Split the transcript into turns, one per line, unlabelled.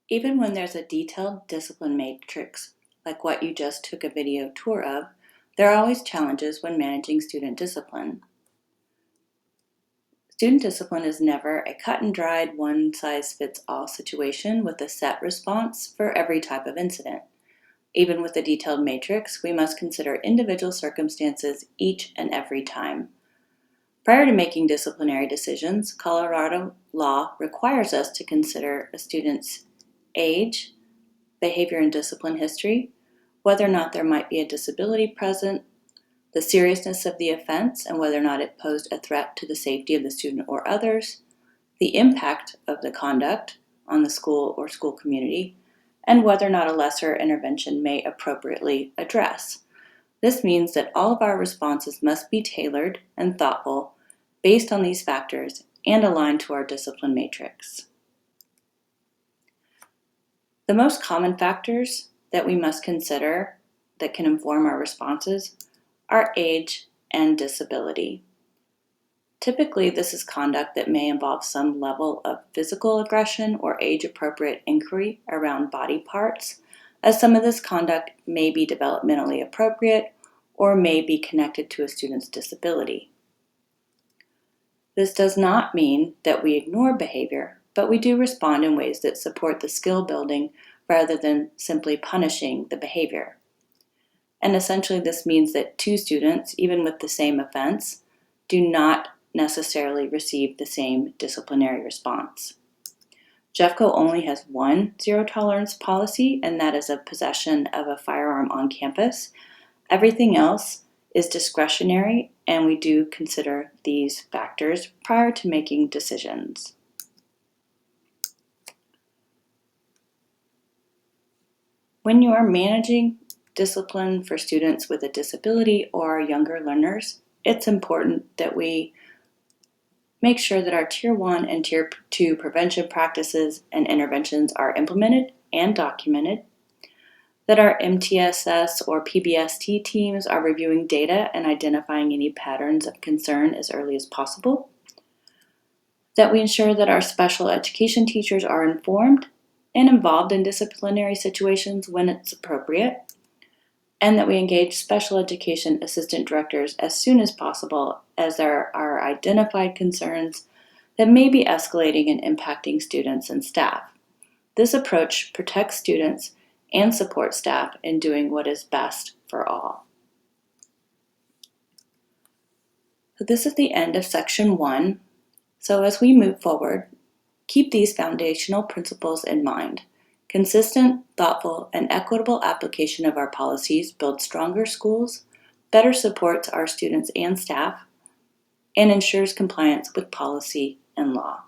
Even when there's a detailed discipline matrix, like what you just took a video tour of, there are always challenges when managing student discipline. Student discipline is never a cut-and-dried, one-size-fits-all situation with a set response for every type of incident. Even with a detailed matrix, we must consider individual circumstances each and every time. Prior to making disciplinary decisions, Colorado law requires us to consider a student's age, behavior and discipline history, whether or not there might be a disability present, the seriousness of the offense and whether or not it posed a threat to the safety of the student or others, the impact of the conduct on the school or school community, and whether or not a lesser intervention may appropriately address. This means that all of our responses must be tailored and thoughtful based on these factors and aligned to our discipline matrix. The most common factors that we must consider that can inform our responses are age and disability. Typically, this is conduct that may involve some level of physical aggression or age-appropriate inquiry around body parts, as some of this conduct may be developmentally appropriate or may be connected to a student's disability. This does not mean that we ignore behavior, but we do respond in ways that support the skill building rather than simply punishing the behavior. And essentially this means that two students, even with the same offense, do not necessarily receive the same disciplinary response. Jeffco only has one zero tolerance policy, and that is a possession of a firearm on campus. Everything else is discretionary, and we do consider these factors prior to making decisions. When you are managing discipline for students with a disability or younger learners, it's important that we make sure that our Tier 1 and Tier 2 prevention practices and interventions are implemented and documented, that our MTSS or PBST teams are reviewing data and identifying any patterns of concern as early as possible, that we ensure that our special education teachers are informed and involved in disciplinary situations when it's appropriate, and that we engage special education assistant directors as soon as possible as there are identified concerns that may be escalating and impacting students and staff. This approach protects students and supports staff in doing what is best for all. So this is the end of section 1. So as we move forward, keep these foundational principles in mind. Consistent, thoughtful, and equitable application of our policies builds stronger schools, better supports our students and staff, and ensures compliance with policy and law.